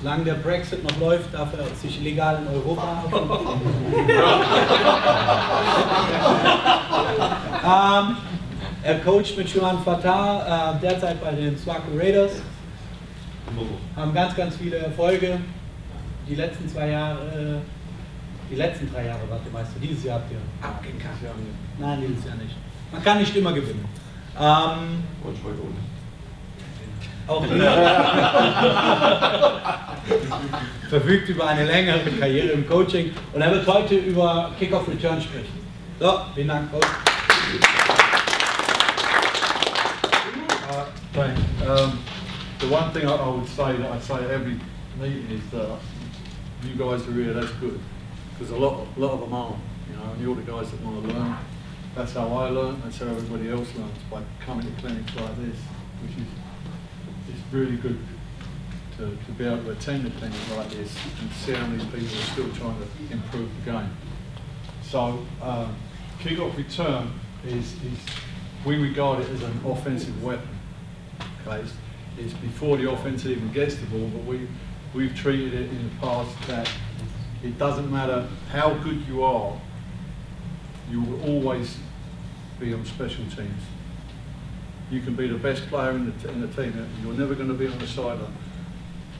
Solange der Brexit noch läuft, darf er sich legal in Europa aufhalten. Er coacht mit Juan Fatah, derzeit bei den Swaco Raiders. Haben ganz viele Erfolge. Die letzten 3 Jahre, wart ihr Meister. Dieses Jahr habt ihr abgekackt. Nein, dieses Jahr nicht. Man kann nicht immer gewinnen. Auch verfügt über eine längere Karriere im Coaching und er wird heute über Kickoff Return sprechen. So, vielen Dank, Coach. Thanks. The one thing I would say that I say at every meeting is that you guys are here, that's good, because a lot of them aren't, you know, and you're the guys that want to learn. That's how I learn, that's how everybody else learns, by coming to clinics like this, which is really good to be able to attend a clinic like this and see how many people are still trying to improve the game. So, kickoff return is we regard it as an offensive weapon. Okay, it's before the offense even gets the ball, but we've treated it in the past that it doesn't matter how good you are, you will always be on special teams. You can be the best player in the team, you're never going to be on the sideline.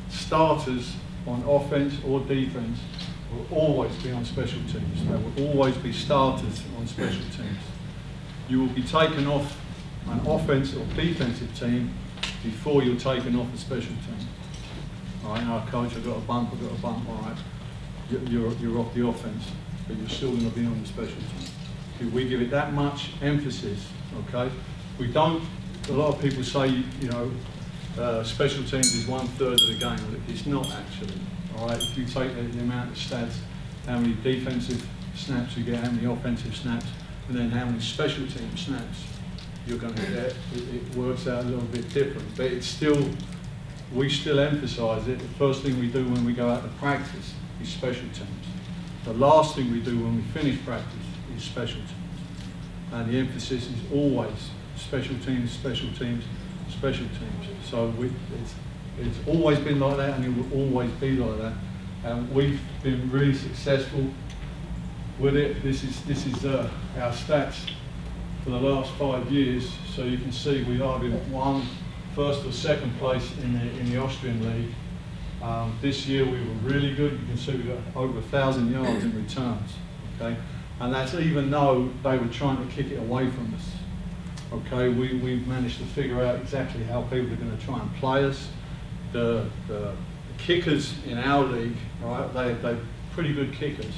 Starters on offense or defense will always be on special teams. There will always be starters on special teams. You will be taken off an offense or defensive team before you're taken off a special team. All right, now coach, I've got a bump, all right. You're off the offense, but you're still going to be on the special team. We give it that much emphasis, okay? We don't, a lot of people say, you know, special teams is 1/3 of the game. It's not actually, all right? If you take the amount of stats, how many defensive snaps you get, how many offensive snaps, and then how many special team snaps you're going to get, it works out a little bit different. But it's still, we still emphasise it. The first thing we do when we go out to practice is special teams. The last thing we do when we finish practice is special teams. And the emphasis is always special teams, special teams, special teams. So it's always been like that, and it will always be like that. And we've been really successful with it. This is our stats for the last 5 years. So you can see we either won first or second place in the Austrian league. This year we were really good. You can see we got over 1,000 yards in returns. Okay, and that's even though they were trying to kick it away from us. Okay, we've managed to figure out exactly how people are going to try and play us. The kickers in our league, right? They're pretty good kickers,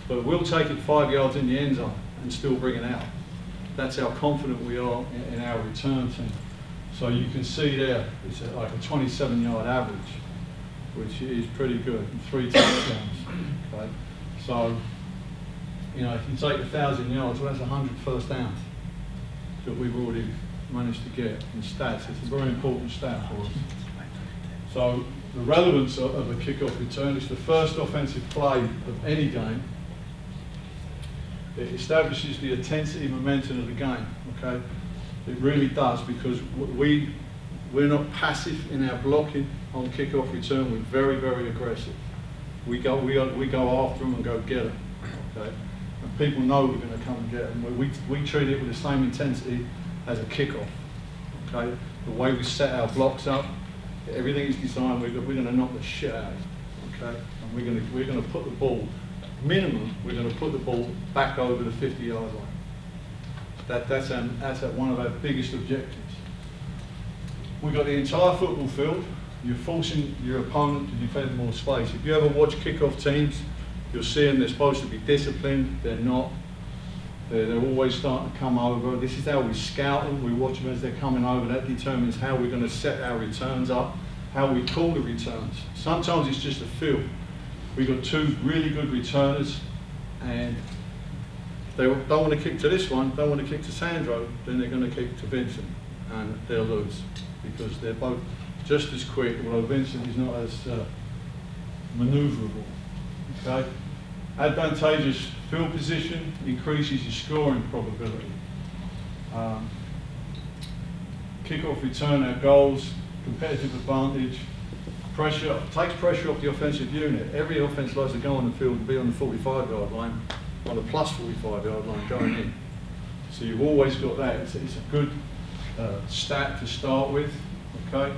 but we'll take it 5 yards in the end zone and still bring it out. That's how confident we are in our return team. So you can see there, it's like a 27-yard average, which is pretty good, and 3 touchdowns. Okay, so you know, if you take 1,000 yards, well, that's 100 first downs that we've already managed to get in stats. It's a very important stat for us. So the relevance of a kickoff return is the first offensive play of any game. It establishes the intensity and momentum of the game. Okay, it really does, because we're not passive in our blocking on kickoff return. We're very aggressive. We go after them and go get them. Okay, and people know we're going to come and get them. We treat it with the same intensity as a kickoff. Okay, the way we set our blocks up, everything is designed. We're going to knock the shit out of it. Okay, and we're going to put the ball. Minimum, we're going to put the ball back over the 50-yard line. That's one of our biggest objectives. We've got the entire football field. You're forcing your opponent to defend more space. If you ever watch kickoff teams, you'll see them, they're supposed to be disciplined, they're not. They're always starting to come over. This is how we scout them, we watch them as they're coming over. That determines how we're going to set our returns up, how we call the returns. Sometimes it's just a feel. We've got 2 really good returners, and if they don't want to kick to this one, don't want to kick to Sandro, then they're going to kick to Vincent, and they'll lose, because they're both just as quick, although Vincent is not as manoeuvrable. Okay? Advantageous field position increases your scoring probability. Kickoff return, our goals, competitive advantage, pressure, takes pressure off the offensive unit. Every offense likes to go on the field and be on the 45-yard line, on the plus 45-yard line going in. So you've always got that. It's a good stat to start with, okay?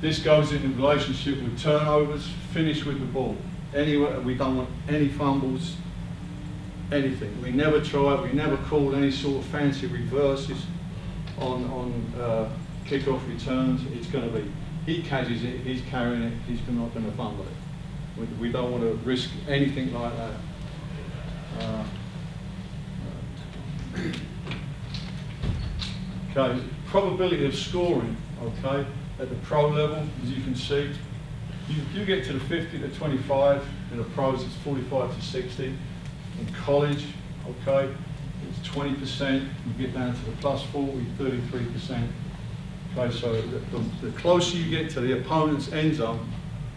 This goes in relationship with turnovers, finish with the ball. Anywhere, we don't want any fumbles, anything. We never try, we never call any sort of fancy reverses on kickoff returns. It's going to be, he catches it, he's carrying it, he's not going to fumble it. We don't want to risk anything like that. Okay, probability of scoring, okay, at the pro level, as you can see, you get to the 50 to 25, in the pros it's 45 to 60. In college, okay, it's 20%, you get down to the plus 40, 33%. Okay, so the closer you get to the opponent's end zone,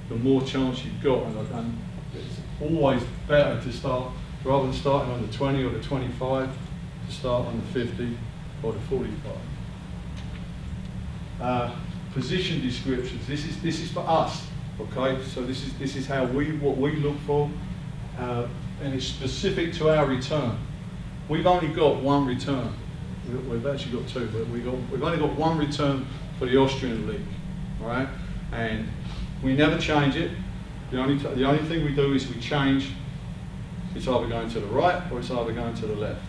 the more chance you've got, and it's always better to start, rather than starting on the 20 or the 25, to start on the 50 or the 45. Position descriptions. This is for us, okay? So this is how what we look for, and it's specific to our return. We've only got one return. We've actually got two, but we've only got one return for the Austrian league, all right? And we never change it. The only thing we do is we change. It's either going to the right or it's either going to the left,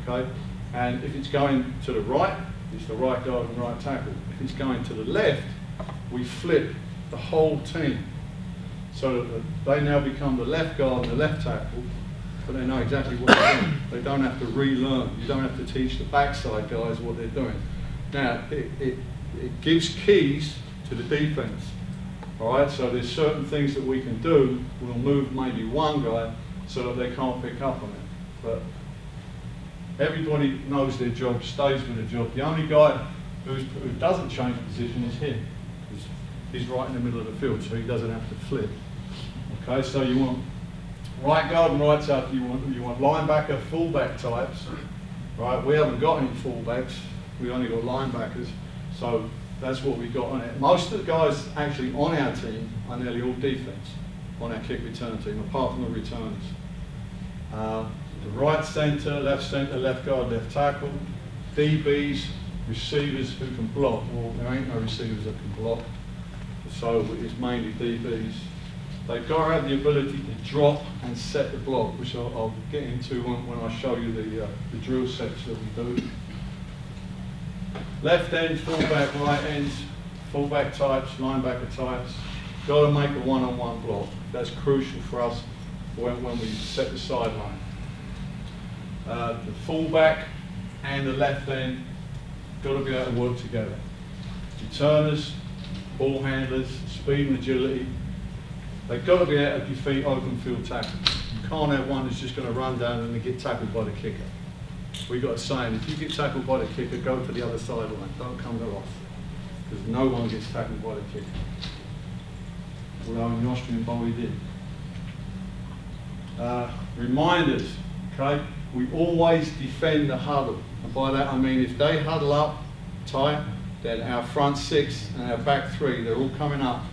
okay? And if it's going to the right, it's the right guard and right tackle. If it's going to the left, we flip the whole team so that they now become the left guard and the left tackle, but they know exactly what they're doing. They don't have to relearn. You don't have to teach the backside guys what they're doing. Now, it gives keys to the defense. All right, so there's certain things that we can do. We'll move maybe one guy so that they can't pick up on it. But everybody knows their job, stays with their job. The only guy who doesn't change position is him. He's right in the middle of the field, so he doesn't have to flip. Okay, so you want right guard and right tackle. You want linebacker, fullback types. Right, we haven't got any fullbacks. We only got linebackers. So that's what we got on it. Most of the guys actually on our team are nearly all defense on our kick return team, apart from the returners. The right centre, left guard, left tackle, DBs, receivers who can block. Well, there ain't no receivers that can block, so it's mainly DBs. They've got to have the ability to drop and set the block, which I'll get into when I show you the drill sets that we do. Left end, fullback, right end, fullback types, linebacker types. Got to make a one-on-one block. That's crucial for us when we set the sideline. The fullback and the left end got to be able to work together. Returners, ball handlers, speed and agility. They've got to be able to defeat open field tackles. You can't have one that's just going to run down and get tackled by the kicker. We've got a saying, if you get tackled by the kicker, go to the other sideline, don't come to us. Because no one gets tackled by the kicker. Although in the Austrian Bowl he did. Reminders, okay? We always defend the huddle. And by that I mean if they huddle up tight, then our front six and our back three, they're all coming up,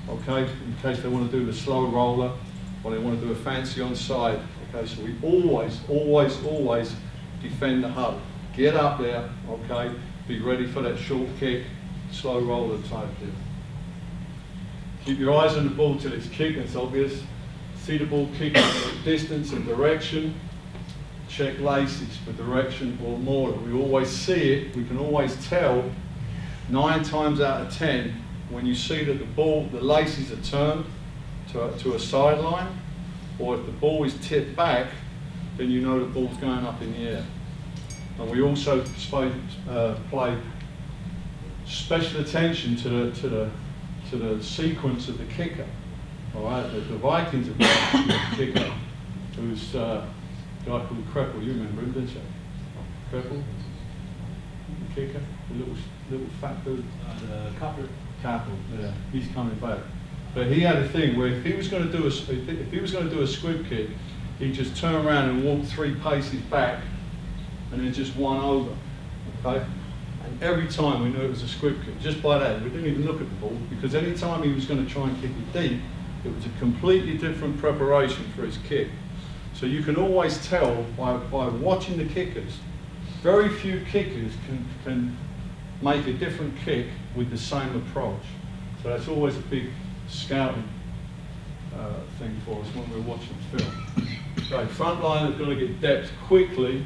okay? In case they want to do the slow roller or they want to do a fancy onside. Okay, so we always defend the huddle. Get up there, okay? Be ready for that short kick, slow roller type deal. Keep your eyes on the ball till it's kicked, it's obvious. See the ball kicking distance and direction. Check laces for direction or more. We always see it, we can always tell 9 times out of 10 when you see that the laces are turned to a sideline, or if the ball is tipped back, then you know the ball's going up in the air. And we also play special attention to the sequence of the kicker. All right, the Vikings have got a kicker who's a guy called Kreppel. You remember him, didn't you? Kreppel, the kicker, the little fat dude. Kappel, yeah, he's coming back. But he had a thing where if he was going to do a squib kick, he'd just turn around and walk 3 paces back, and then just one over. Okay, And every time we knew it was a squib kick, just by that. We didn't even look at the ball, because any time he was going to try and kick it deep, it was a completely different preparation for his kick. So you can always tell by watching the kickers. Very few kickers can make a different kick with the same approach. So that's always a big scouting thing for us when we're watching film. Okay, front line is going to get depth quickly.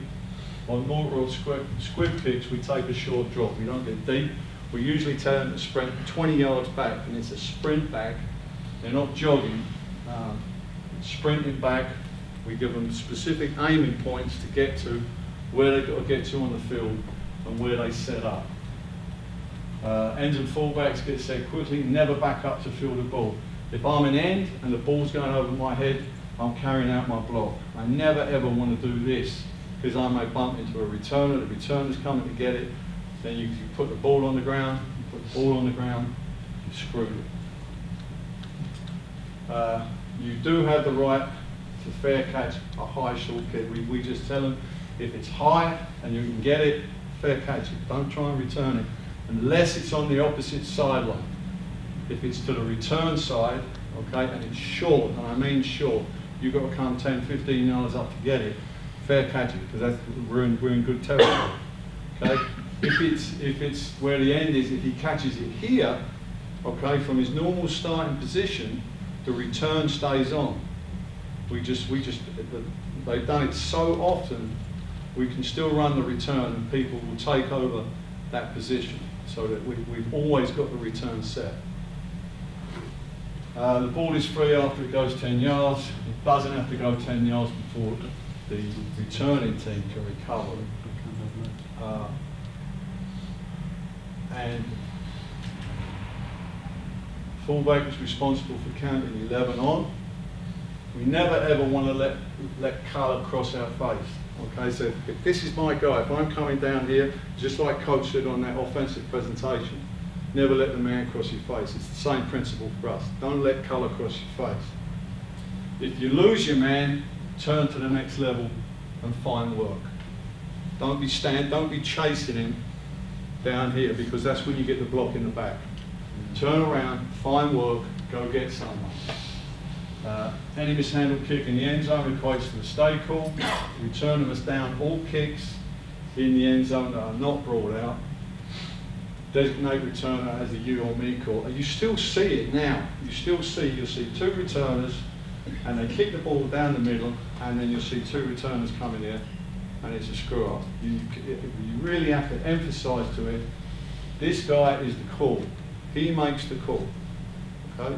On mortar or squib kicks, we take a short drop. We don't get deep. We usually tell them to sprint 20 yards back, and it's a sprint back. They're not jogging, sprinting back. We give them specific aiming points to get to where they've got to get to on the field and where they set up. Ends and fullbacks get set quickly, never back up to field the ball. If I'm an end and the ball's going over my head, I'm carrying out my block. I never ever want to do this, because I may bump into a returner, the returner's coming to get it, then you put the ball on the ground, you screwed it. You do have the right to fair catch a high short kick. We just tell them, if it's high and you can get it, fair catch it. Don't try and return it, unless it's on the opposite sideline. If it's to the return side, okay, and it's short, and I mean short, you've got to come 10, 15 yards up to get it, fair catch it, because we're in good territory. Okay? If it's where the end is, if he catches it here, okay, from his normal starting position, the return stays on. They've done it so often, we can still run the return and people will take over that position, so that we've always got the return set. The ball is free after it goes 10 yards. It doesn't have to go 10 yards before the returning team can recover. And fullback is responsible for counting 11 on. We never ever want to let colour cross our face. Okay, so if this is my guy, if I'm coming down here, just like Coach said on that offensive presentation, never let the man cross your face. It's the same principle for us. Don't let colour cross your face. If you lose your man, turn to the next level and find work. Don't be chasing him down here, because that's when you get the block in the back. Turn around, find work, go get someone. Any mishandled kick in the end zone equates to a stay call. Return them as down. All kicks in the end zone that are not brought out, designate returner as a you or me call. And you still see it now. You'll see two returners, and they kick the ball down the middle, and then you'll see two returners coming here, and it's a screw up. You really have to emphasise to it, this guy is the call. He makes the call. Okay?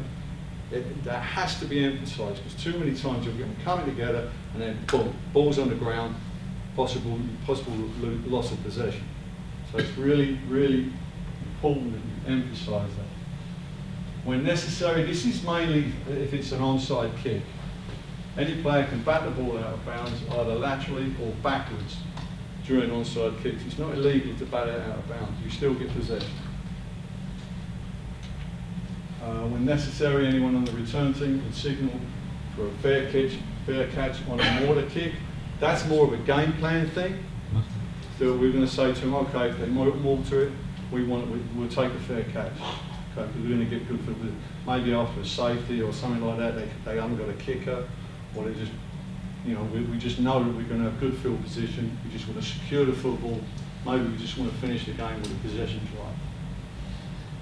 That has to be emphasised, because too many times you'll get them coming together, and then boom, ball's on the ground, possible loss of possession. So it's really, really important that you emphasise that. When necessary, this is mainly if it's an onside kick. Any player can bat the ball out of bounds either laterally or backwards during onside kicks. It's not illegal to bat it out of bounds. You still get possession. When necessary, anyone on the return team can signal for a fair catch on a mortar kick. That's more of a game plan thing. So we're going to say to them, okay, if they mortar it, we'll take a fair catch. Okay, because we're going to get good for it. Maybe after a safety or something like that, they haven't got a kicker, or they just, we just know that we're going to have good field position. We just want to secure the football. Maybe we just want to finish the game with a possession drive.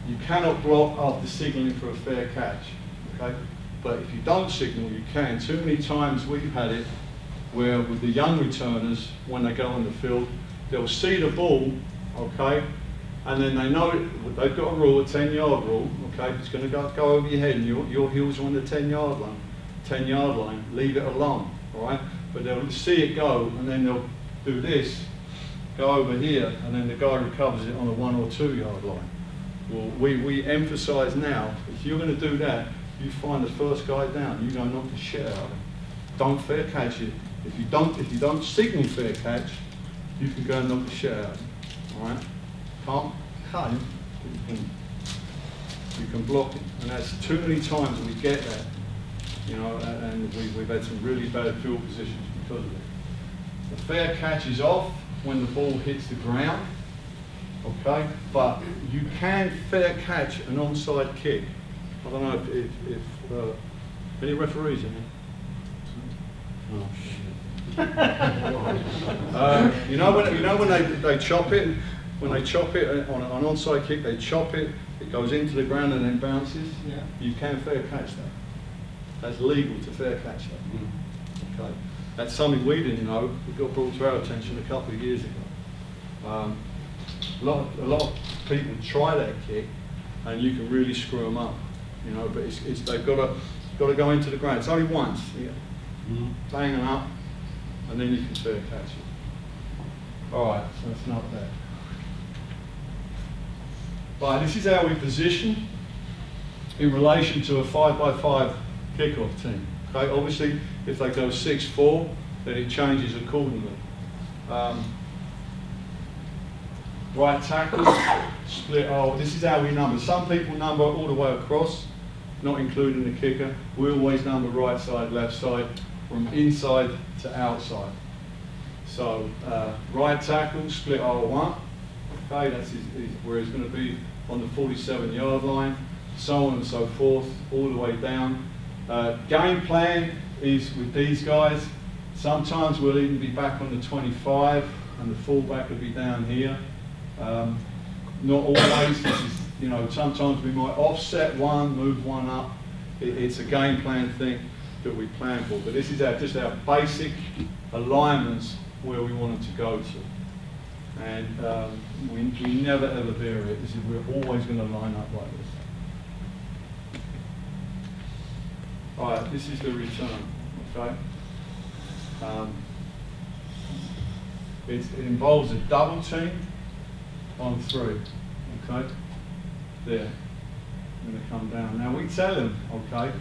You cannot block after signalling for a fair catch, okay? But if you don't signal, you can. Too many times we've had it where with the young returners, when they go on the field, they'll see the ball, okay? And then they know they've got a rule, a 10-yard rule, okay? It's going to go over your head, and your heels are on the 10-yard line. Leave it alone, all right? But they'll see it go, and then they'll do this, go over here, and then the guy recovers it on the 1 or 2 yard line. Well, we emphasise now, if you're going to do that, you find the first guy down, you go knock the shit out of him. Don't fair catch it. If you don't signal fair catch, you can go and knock the shit out of him. All right? Can't cut him, you can block him. And that's too many times we get that, and we've had some really bad field positions because of it. The fair catch is off when the ball hits the ground. okay? But you can fair catch an onside kick. I don't know if any referees in here? Oh, shit. You know when they chop it? When they chop it on an onside kick, they chop it, it goes into the ground and then bounces. Yeah. You can fair catch that. That's legal to fair catch that. Okay. That's something we didn't know. It got brought to our attention a couple of years ago. A lot of people try that kick, and you can really screw them up. You know, but they've got to go into the ground. It's only once. Yeah. Banging up, and then you can fair catch it. All right, so that's not that. Right, this is how we position in relation to a 5x5 kickoff team. Okay, obviously, if they go 6-4, then it changes accordingly. Right tackle, split. Oh, this is how we number. Some people number all the way across, not including the kicker. We always number right side, left side, from inside to outside. So, right tackle, split R1. Okay, that's where he's going to be on the 47-yard line, so on and so forth, all the way down. Game plan is with these guys. Sometimes we'll even be back on the 25, and the fullback will be down here. Not always. This is, you know, sometimes we might offset one, move one up. It's a game plan thing that we plan for. But this is just our basic alignments where we want them to go to. And we never ever vary it. This is, we're always going to line up like this. All right, this is the return. Okay. It involves a double team on 3. Okay. There. I'm going to come down. Now we tell them, okay,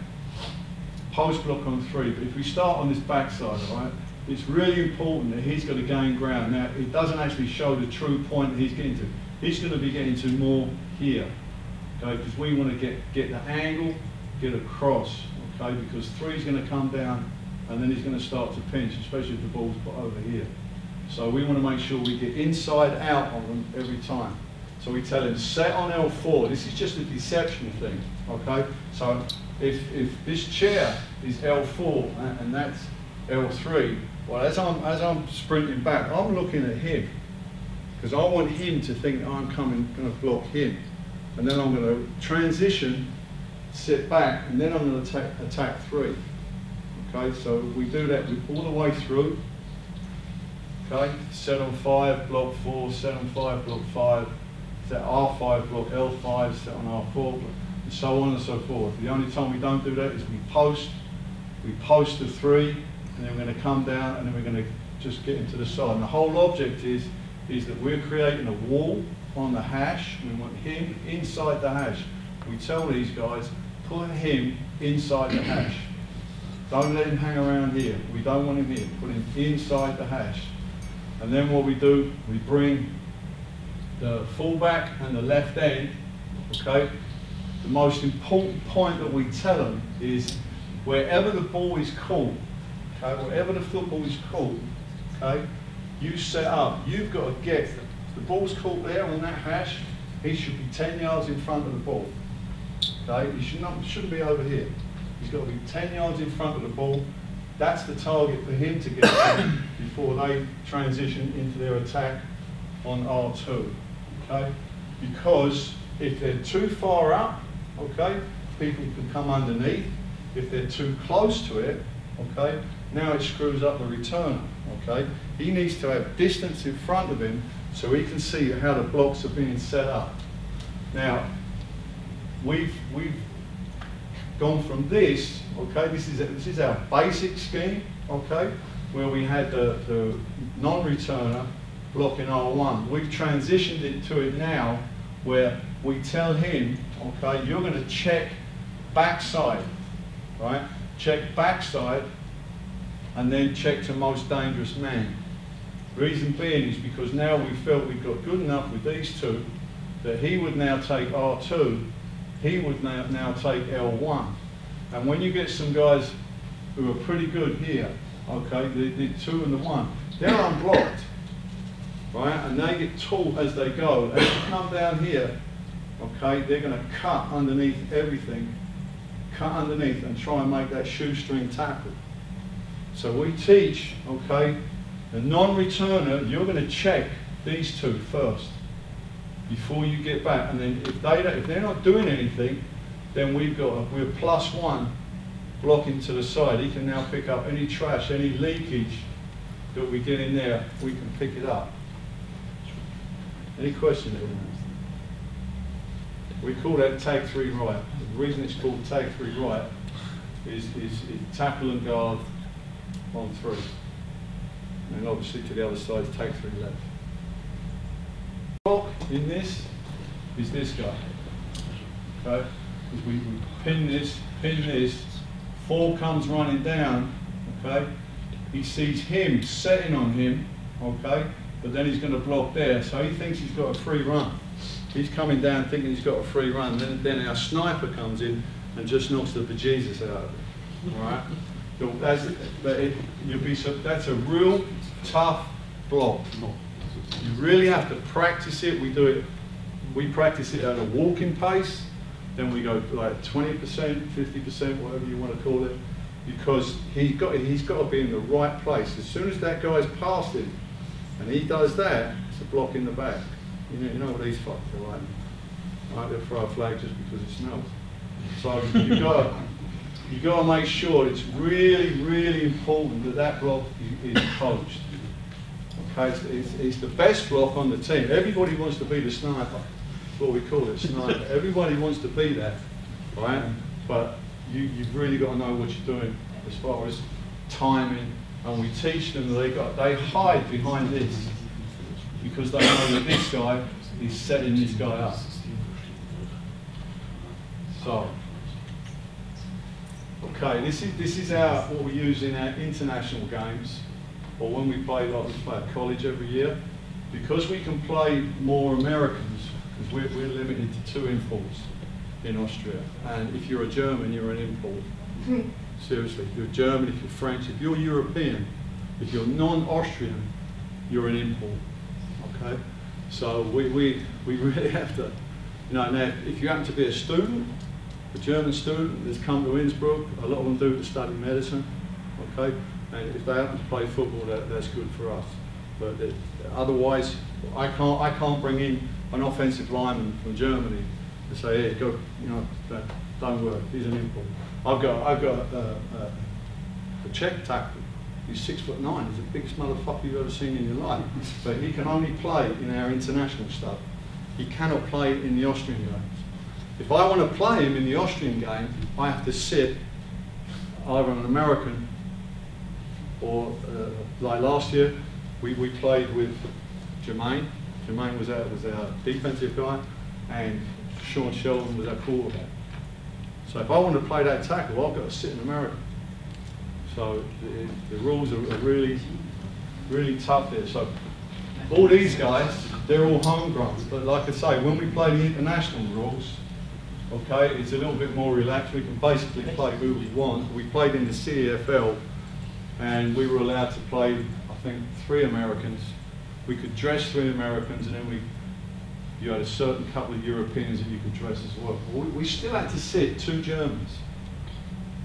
post block on 3. But if we start on this backside, all right, it's really important that he's got to gain ground. Now, it doesn't actually show the true point that he's getting to. He's going to be getting to more here, okay, because we want to get the angle, get across, okay, because 3 is going to come down and then he's going to start to pinch, especially if the ball's put over here. So we want to make sure we get inside out on them every time. So we tell him, set on L4. This is just a deception thing, okay? So if this chair is L4 and that's L3, well, as I'm sprinting back, I'm looking at him because I want him to think I'm going to block him, and then I'm going to transition, sit back, and then I'm going to attack 3. Okay, so we do that all the way through. Okay, set on 5, block 4, set on 5, block 5, set R5, block L5, set on R4, and so on and so forth. The only time we don't do that is we post the 3, and then we're going to come down, and then we're going to just get into the side. And the whole object is that we're creating a wall on the hash. We want him inside the hash. We tell these guys, put him inside the hash. Don't let him hang around here. We don't want him here. Put him inside the hash. And then what we do, we bring the fullback and the left end, okay? The most important point that we tell them is wherever the ball is caught, okay, wherever the football is caught, okay, you set up. You've got to get, the ball's caught there on that hash, he should be 10 yards in front of the ball. Okay, he shouldn't be over here. He's got to be 10 yards in front of the ball. That's the target for him to get to before they transition into their attack on R2. Okay? Because if they're too far up, okay, people can come underneath. If they're too close to it, okay, now it screws up the returner. Okay? He needs to have distance in front of him so he can see how the blocks are being set up. Now, we've gone from this, okay, this is our basic scheme, okay, where we had the non-returner blocking R1. We've transitioned it to it now where we tell him, okay, you're going to check backside, right? Check backside and then check to most dangerous man. Reason being is because now we felt we got good enough with these two that he would now take R2, he would now take L1. And when you get some guys who are pretty good here, okay, the 2 and the 1, they're unblocked. right? And they get taught as they go. As you come down here, okay, they're going to cut underneath everything, cut underneath and try and make that shoestring tackle. So we teach, okay, the non-returner, you're going to check these two first before you get back, and then if they're not doing anything, then we're +1 blocking to the side. He can now pick up any trash, any leakage that we get in there, we can pick it up. Any questions? We call that tag 3 right. The reason it's called tag 3 right is tackle and guard on 3. And obviously to the other side, tag 3 left. Block in this is this guy. Okay? Because we pin this, 4 comes running down, okay? He sees him setting on him, okay? But then he's going to block there, so he thinks he's got a free run. He's coming down thinking he's got a free run, then our sniper comes in and just knocks the bejesus out of it, all right? That's a real tough block. You really have to practice it. We practice it at a walking pace, then we go like 20%, 50%, whatever you want to call it, because he's got to be in the right place. As soon as that guy's past him, and he does that, it's a block in the back. You know what these fucks are like. Right, they'll throw a flag just because it smells. So you've got to make sure it's really, really important that that block is coached. Okay, it's the best block on the team. Everybody wants to be the sniper. That's what we call it, sniper. Everybody wants to be that, right? But you've really got to know what you're doing as far as timing. And we teach them that they hide behind this because they know that this guy is setting this guy up. So, okay, this is what we use in our international games, or when we play at college every year. Because we can play more Americans, because we're limited to 2 imports in Austria. And if you're a German, you're an import. Seriously, if you're German, if you're French, if you're European, if you're non-Austrian, you're an import. Okay? So we really have to, now if you happen to be a student, a German student that's come to Innsbruck, a lot of them do to study medicine, okay? And if they happen to play football, that's good for us. But otherwise, I can't bring in an offensive lineman from Germany to say, hey, go, don't work, he's an import. I've got a Czech tackle. He's 6'9". He's the biggest motherfucker you've ever seen in your life. But he can only play in our international stuff. He cannot play in the Austrian games. If I want to play him in the Austrian game, I have to sit either an American or like last year, we played with Jermaine. Jermaine was our defensive guy, and Sean Sheldon was our quarterback. So if I want to play that tackle, I've got to sit in America. So the rules are really, really tough there. So all these guys, they're all homegrown. But like I say, when we play the international rules, okay, it's a little bit more relaxed. We can basically play who we want. We played in the CEFL, and we were allowed to play, I think, 3 Americans. We could dress 3 Americans, and then you had a certain couple of Europeans that you could dress as well. We still had to sit 2 Germans.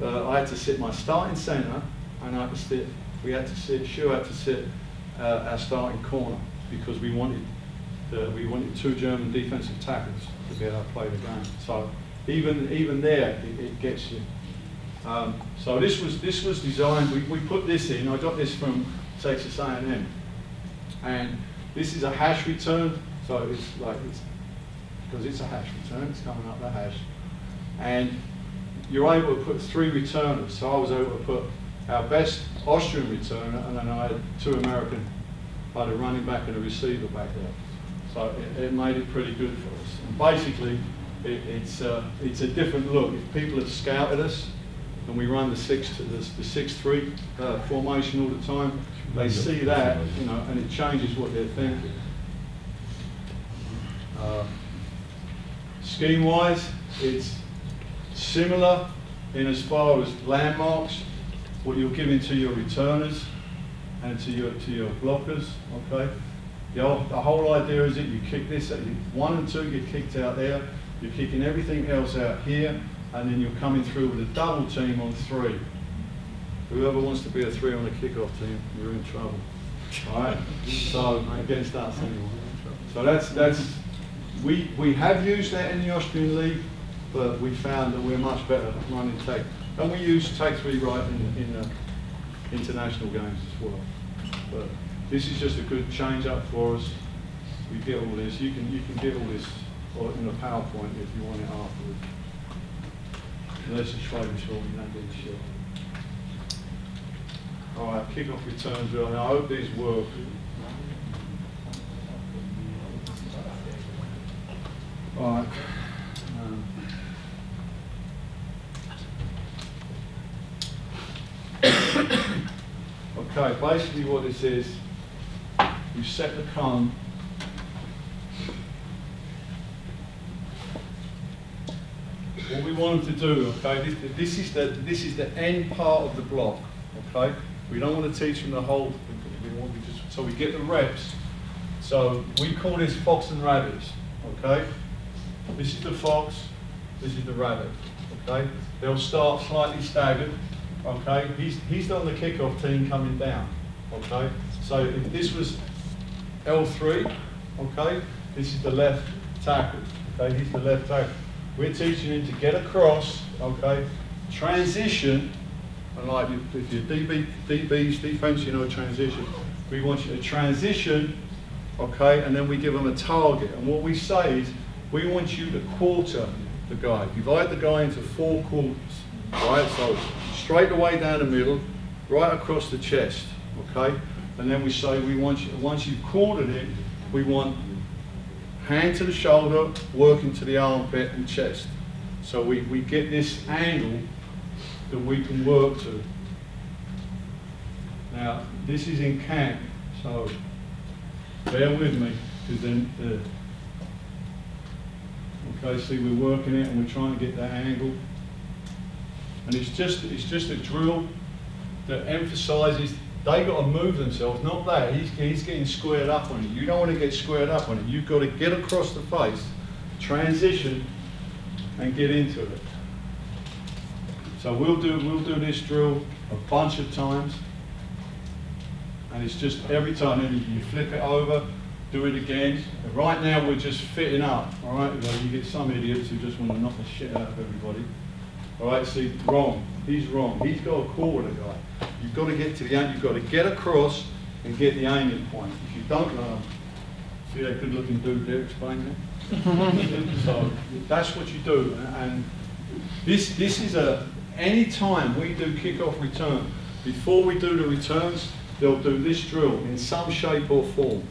I had to sit my starting centre, and Shu had to sit our starting corner, because we wanted 2 German defensive tackles to be able to play the game. So even there, it gets you. So this was designed. We put this in. I got this from Texas A&M, and this is a hash return. So because it's a hash return. It's coming up the hash, and you're able to put 3 returners. So I was able to put our best Austrian returner, and then I had 2 American. I had a running back and a receiver back there. So it made it pretty good for us. And basically, it's a different look. If people have scouted us, and we run the 6-3 formation all the time, they see that, and it changes what they're thinking. Scheme-wise, it's similar in as far as landmarks, what you're giving to your returners and to your blockers, okay? The whole idea is that you kick this, 1 and 2 get kicked out there, you're kicking everything else out here, and then you're coming through with a double team on 3. Whoever wants to be a 3 on the kickoff team, you're in trouble. Alright? So, against us anyway. So we have used that in the Austrian League, but we found that we're much better at running tag. And we use tag 3 right in the international games as well. But this is just a good change up for us. We get all this. You can get all this in a PowerPoint if you want it afterwards. Let's just try this all, you don't get shit. Alright, kickoff returns drill. Now I hope these work. Alright. Okay, basically what this is, you set the cone. What we want them to do, okay, this is the end part of the block, okay? We don't want to teach them the whole, so we get the reps. So we call this fox and rabbits, okay? This is the fox, this is the rabbit, okay? They'll start slightly staggered, okay? He's on the kickoff team coming down, okay? So if this was L3, okay, this is the left tackle, okay? He's the left tackle. We're teaching him to get across, okay? Transition, and like if you're DBs, defense, you know transition. We want you to transition, okay, and then we give them a target. And what we say is, we want you to quarter the guy. Divide the guy into 4 quarters, right? So straight away down the middle, right across the chest, okay? And then we say we want you, once you've quartered it, we want hand to the shoulder, working to the armpit and chest. So we get this angle that we can work to. Now, this is in camp, so bear with me, because then, okay, see we're working it and we're trying to get that angle. And it's just a drill that emphasizes they got to move themselves, not that. He's getting squared up on it. You don't want to get squared up on it. You've got to get across the face, transition, and get into it. So we'll do this drill a bunch of times, and it's just every time you flip it over, do it again. Right now we're just fitting up. All right, you get some idiots who just want to knock the shit out of everybody. All right, see, wrong. He's wrong. He's got a quarter guy. You've got to get to the end. You've got to get across and get the aiming point. If you don't know, see that good-looking dude there explaining it. So that's what you do. And this is any time we do kickoff return, before we do the returns, they'll do this drill in some shape or form.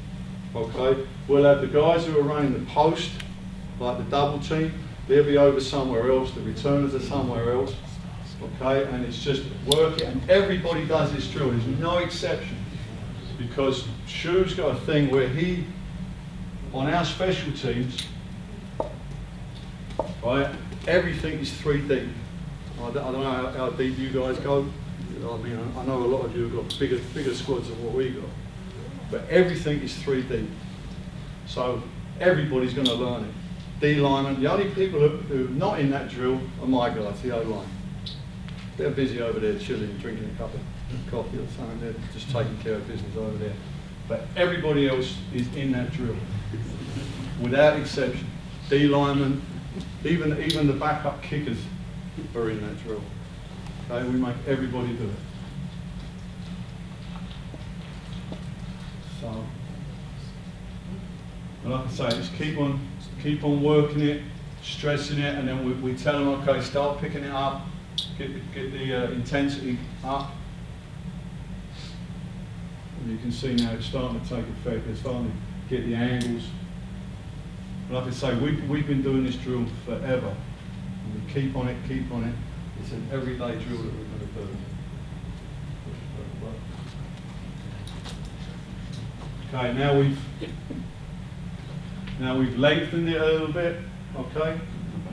Okay, we'll have the guys who are running the post, like the double team. They'll be over somewhere else, the returners are somewhere else, okay, and it's just working, and everybody does this drill, there's no exception, because Shu's got a thing where on our special teams, right, everything is 3 deep. I don't know how deep you guys go. I mean, I know a lot of you have got bigger squads than what we got, but everything is 3 deep. So everybody's going to learn it. D lineman, the only people who are not in that drill are my guys, the O-line. They're busy over there chilling, drinking a cup of coffee or something. They're just taking care of business over there. But everybody else is in that drill, without exception. D lineman, even the backup kickers are in that drill. Okay, we make everybody do it. So, like I say, just keep on working it, stressing it, and then we tell them, okay, start picking it up, get the intensity up. And you can see now it's starting to take effect. It's starting to get the angles. Like I say, we've been doing this drill forever. And we keep on it. It's an everyday drill that we're going to do. Okay, now we've lengthened it a little bit, okay?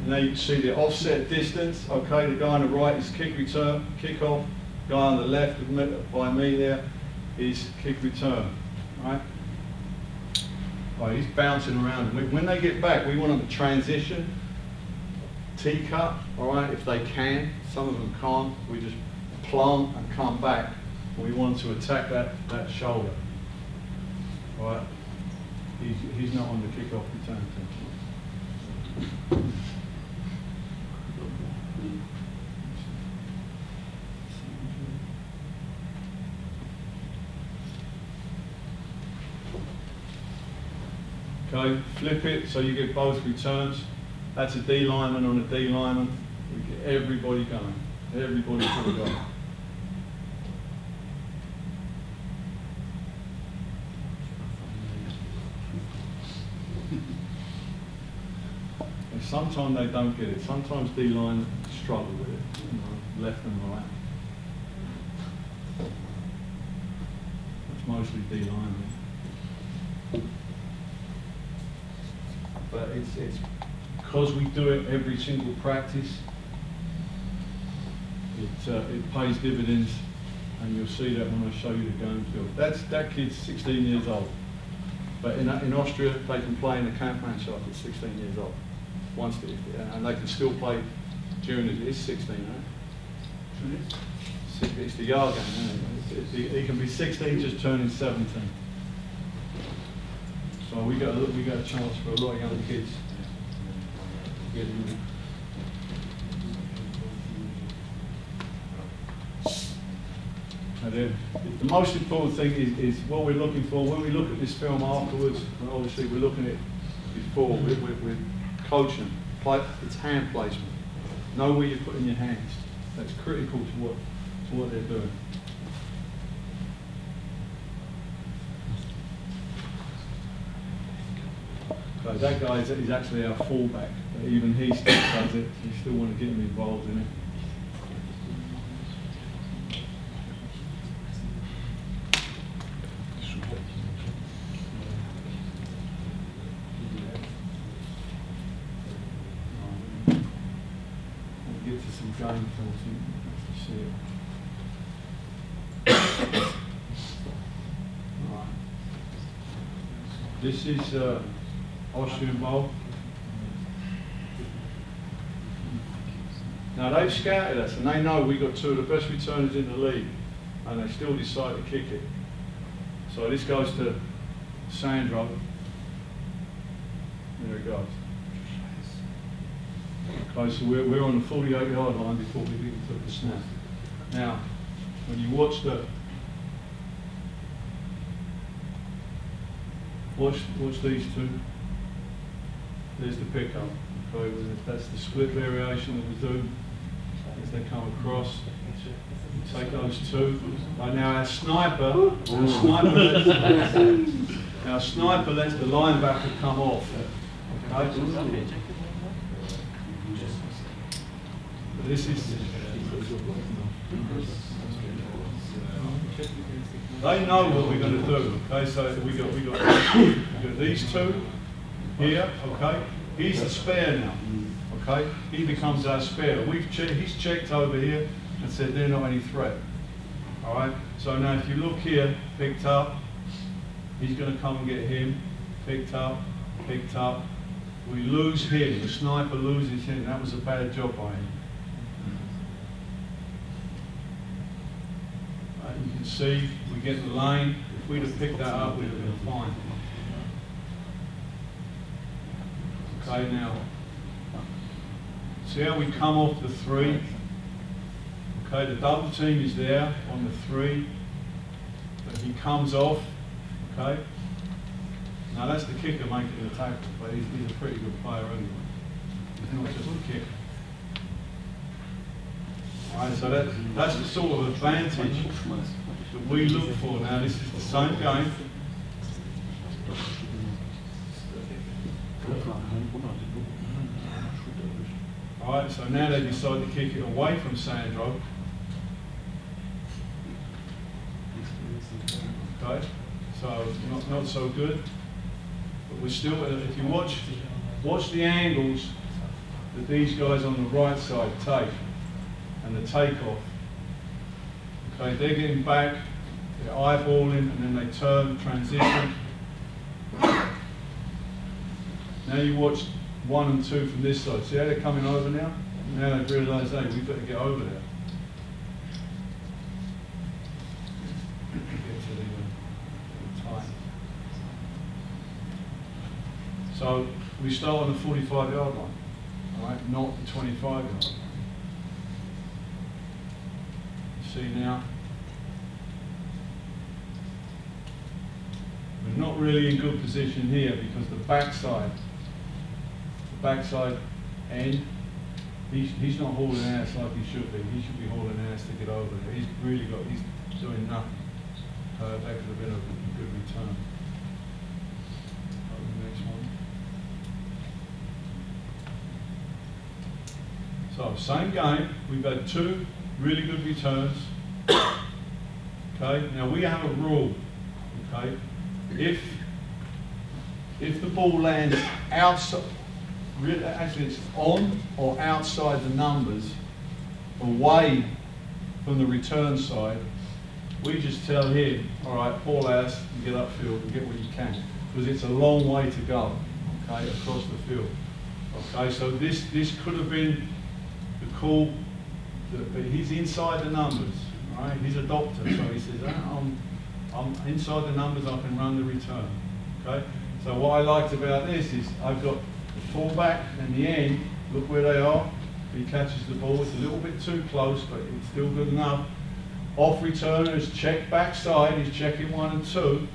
Now you can see the offset distance, okay? The guy on the right is kick return, kick off. The guy on the left by me there is kick return, right? Right, he's bouncing around. When they get back, we want them to transition, T-cut, all right, if they can. Some of them can't. We just plant and come back. We want to attack that shoulder. All right, he's not on the kickoff return. Okay, flip it so you get both returns. That's a D lineman on a D lineman. We get everybody going. Everybody full go. And sometimes they don't get it. Sometimes D line struggle with it, you know, left and right. That's mostly D linemen. But it's because we do it every single practice, it pays dividends, and you'll see that when I show you the game field. That kid's 16 years old, but in Austria they can play in the Kampfmannschaft at 16 years old, and they can still play juniors. It's 16, right? It's the Jahrgang, isn't it? He can be 16 just turning 17. So we got a chance for a lot of young kids. And then the most important thing is what we're looking for. When we look at this film afterwards, and obviously we're looking at it before, we're coaching. It's hand placement. Know where you're putting your hands. That's critical to what they're doing. So that guy is actually our fullback, but even he still does it. You still want to get him involved in it. We'll get to some game films to see it. Right. This is Austrian ball. Now they've scouted us and they know we've got two of the best returners in the league, and they still decide to kick it. So this goes to Sandro. There it goes. Okay, so we're on the 48-yard line before we even took the snap. Now, when you watch watch these two. There's the pickup. Okay, that's the split variation that we do as they come across. You take those two. Right, now our sniper lets the linebacker come off. Okay? This is. They know what we're going to do. Okay, so we got these two here. Okay, he's the spare now. Okay, he becomes our spare. He's checked over here and said they're not any threat. All right. So now if you look here, picked up. He's going to come and get him. Picked up. Picked up. We lose him. The sniper loses him. That was a bad job by him. You can see we get the lane. If we'd have picked that up, we'd have been fine. Okay, now, see how we come off the three? Okay, the double team is there on the three, but he comes off, okay? Now that's the kicker making the tackle, but he's a pretty good player anyway. He's not just a kicker. Alright, so that's the sort of advantage that we look for now. This is the same game. Alright, so now they decide to kick it away from Sandro. Okay, so not so good. But we're still, if you watch the angles that these guys on the right side take. And the takeoff. Okay, they're getting back, they're eyeballing, and then they turn, transition. Now you watch 1 and 2 from this side. See how they're coming over now? Now they realise, hey, we've got to get over there. Get to the tight. So we start on the 45-yard line, all right, not the 25-yard line. See now, we're not really in good position here because the backside end, he's not hauling ass like he should be. He should be hauling ass to get over there. He's doing nothing. That could have been a good return. The next one. So same game. We've had 2 really good returns. Okay. Now we have a rule. Okay. If the ball lands outside, actually it's on or outside the numbers, away from the return side, we just tell him, all right, haul ass and get upfield and get what you can, because it's a long way to go, okay, across the field. Okay, so this could have been the call, but he's inside the numbers, all right? He's a doctor, so he says, I'm inside the numbers, I can run the return, okay? So what I liked about this is I've got the fullback and the end, look where they are. He catches the ball, it's a little bit too close, but it's still good enough. Off returner is check backside, he's checking 1 and 2.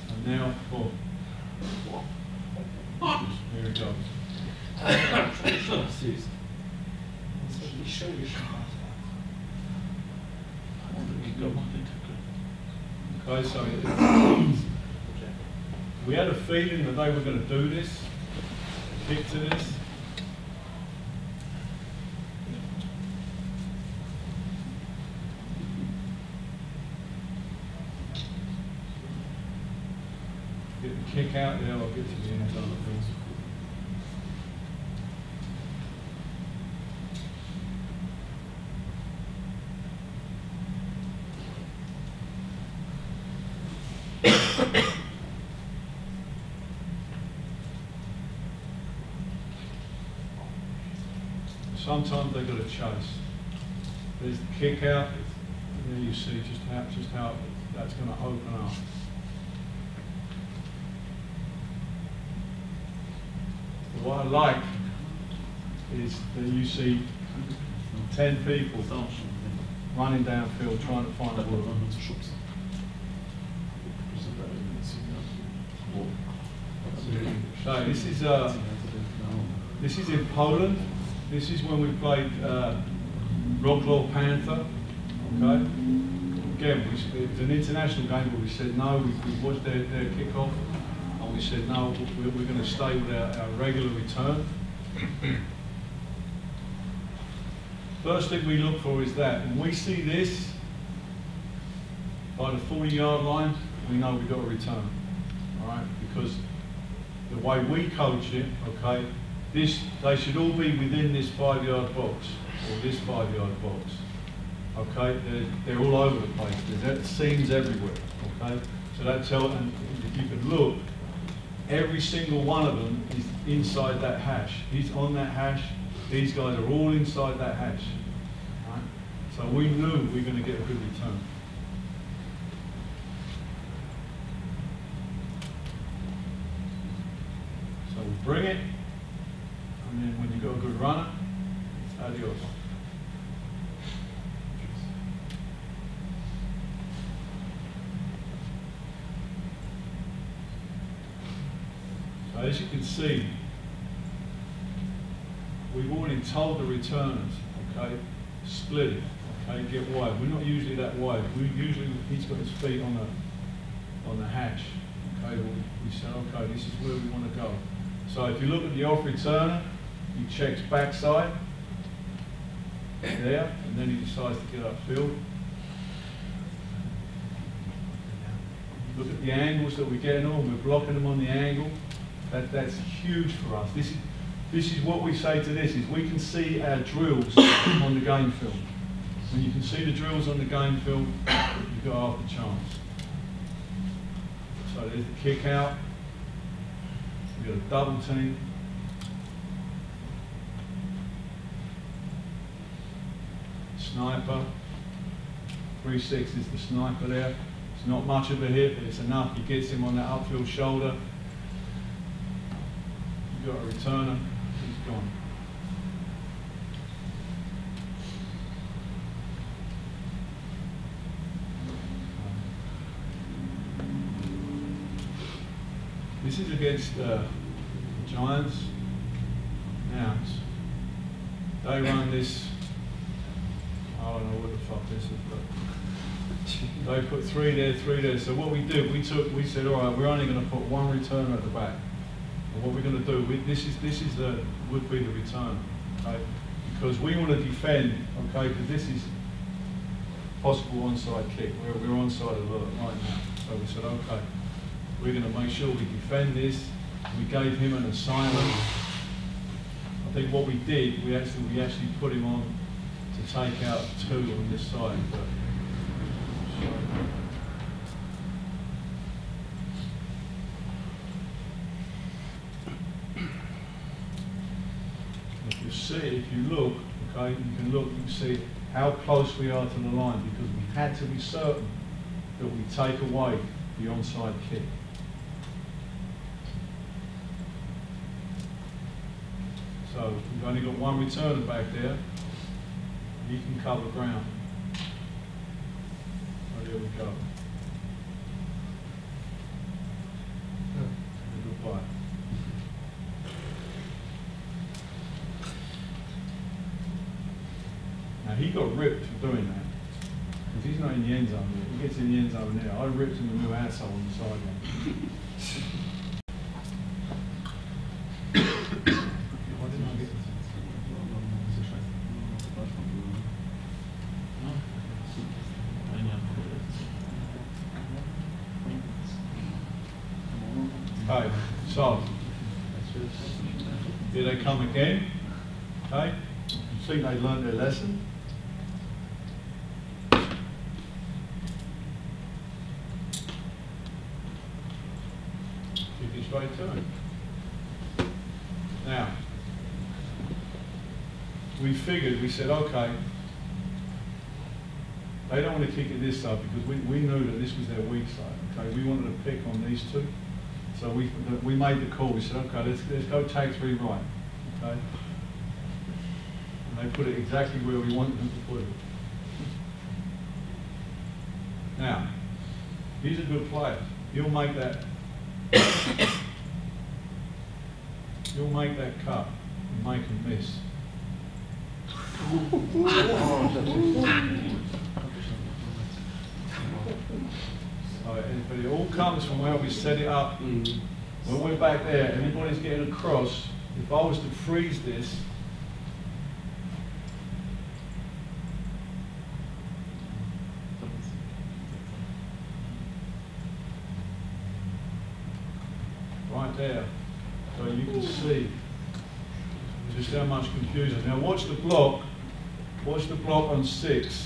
And now, oh. Here it goes. Okay, so we had a feeling that they were going to do this, kick to this. Get the kick out there, I'll get to the end zone. Sometimes they've got to chase. There's the kick out, and then you see just how that's going to open up. But what I like is that you see 10 people running downfield trying to find a ball. So this is in Poland. This is when we played Wrocław Panther. Okay. Again, it was an international game, but we said no. We watched their kickoff, and we said no. We're going to stay with our regular return. First thing we look for is that when we see this by the 40-yard line, we know we've got a return. All right, because the way we coach it, okay, they should all be within this 5-yard box or this 5-yard box. Okay, they're all over the place. There's seams everywhere. Okay, so that tells, and if you could look, every single one of them is inside that hash. He's on that hash. These guys are all inside that hash. Right? So we knew we were going to get a good return. So we bring it, and then when you've got a good runner, it's adios. So as you can see, we've already told the returners, okay, split it, okay, get wide. We're not usually that wide. He's got his feet on the hash, okay. We said, okay, this is where we want to go. So if you look at the off returner, he checks backside there, and then he decides to get upfield. Look at the angles that we're getting on. We're blocking them on the angle. That's huge for us. This is what we say to this, is we can see our drills on the game film. When you can see the drills on the game film, you've got half the chance. So there's the kick out. You've got a double team. Sniper. 360 is the sniper there. It's not much of a hit, but it's enough. He gets him on that upfield shoulder. You've got a returner. He's gone. This is against the Giants. Now, they run this, I don't know what the fuck this is, but they put 3 there, 3 there. So what we did, we said, all right, we're only going to put 1 returner at the back. And what we're going to do, this would be the return, okay? Because we want to defend, okay, because this is possible onside kick. We're onside alert right now. So we said, okay, we're going to make sure we defend this. We gave him an assignment. I think what we did, we actually put him on to take out 2 on this side. But, if you look, okay, you can see how close we are to the line, because we had to be certain that we take away the onside kick. So we've only got 1 returner back there. He can cover ground. Oh, there we go. Goodbye. Now he got ripped for doing that, because he's not in the end zone yet. He gets in the end zone now. I ripped him a new asshole on the sideline. Okay, so here they come again. Okay, you think they learned their lesson? Kick it straight to him. Now, we said, okay, they don't want to kick it this side, because we knew that this was their weak side. Okay, we wanted to pick on these 2. So we made the call. We said, okay, let's go tag 3 right. Okay, and they put it exactly where we wanted them to put it. Now, he's a good player. He'll make that. He'll make that cut and make him miss. But it all comes from where we set it up. When we're back there, anybody's getting across. If I was to freeze this, right there, so you can see just how much confusion. Now watch the block. Watch the block on 6.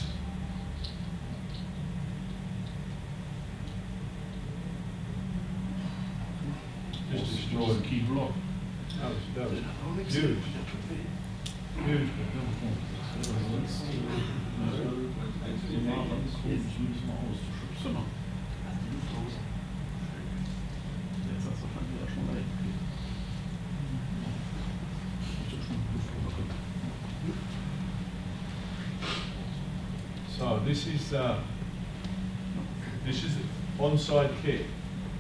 Was a key block. That was huge. Huge. So this is onside kick,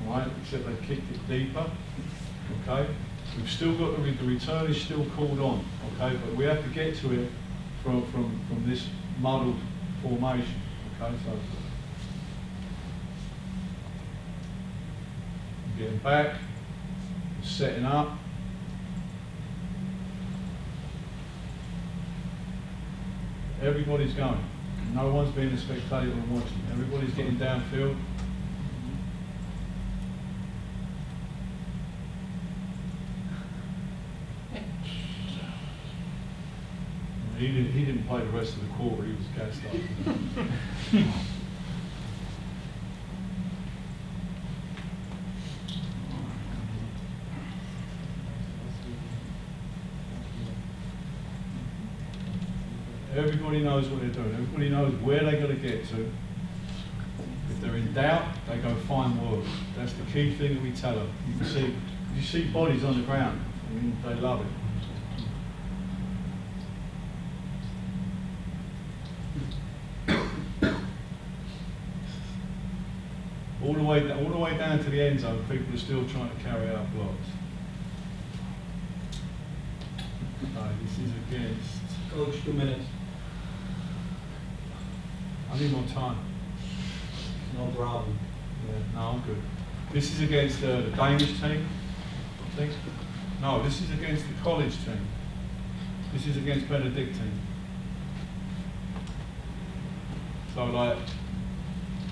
right? Except they kicked it deeper. Okay, we've still got the return is still called on. Okay, but we have to get to it from this muddled formation. Okay, so getting back, setting up. Everybody's going. No one's being a spectator and watching. Everybody's getting downfield. He didn't play the rest of the quarter, he was gassed up. Everybody knows what they're doing. Everybody knows where they're going to get to. If they're in doubt, they go find work. That's the key thing that we tell them. You see bodies on the ground, I mean, they love it. All the way down to the end zone, people are still trying to carry out blocks. No, this is against. Coach, 2 minutes. I need more time. No problem. Yeah, no, I'm good. This is against the Danish team, I think. No, this is against the college team. This is against Benedictine. So like,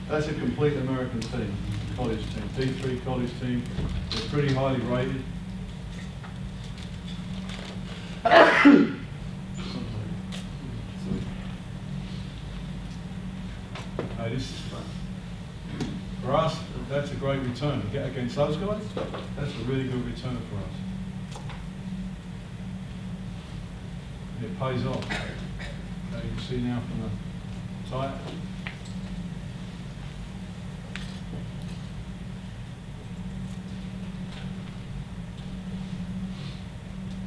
that's a complete American team, college team, D3 college team. They're pretty highly rated. For us, that's a great return. To get against those guys, that's a really good return for us. And it pays off. Okay, you can see now from the tight.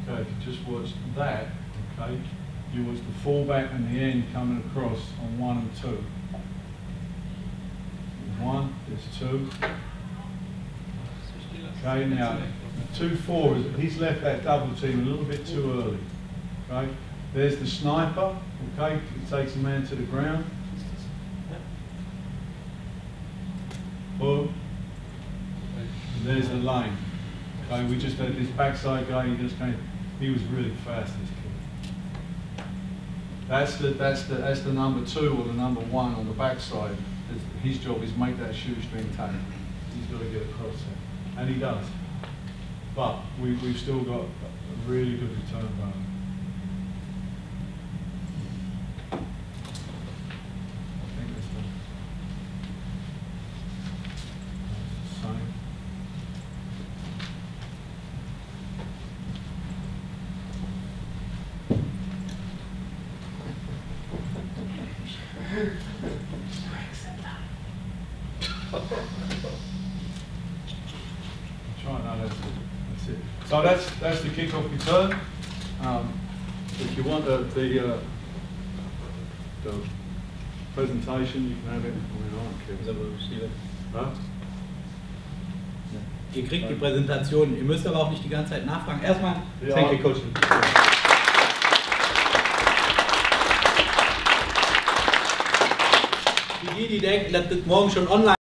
Okay, if you just watch that, okay, you watch the fullback and the end coming across on 1 and 2. There's 1, there's 2. Okay, now 2-4 he's left that double team a little bit too early. Okay, there's the sniper. Okay, he takes a man to the ground. Boom. And there's the lane. Okay, we just had this backside guy. He was really fast. This kid. That's the number 2 or the number 1 on the backside. His job is make that shoestring tight. He's got to get across there, and he does. But we've still got a really good return value. I think that's the same. So that's the kickoff return. If you want the presentation, you can have it. Ihr kriegt die Präsentation, ihr müsst aber auch nicht die ganze Zeit nachfragen. Erstmal, thank you, Coach. Für die denken, dass das morgen schon online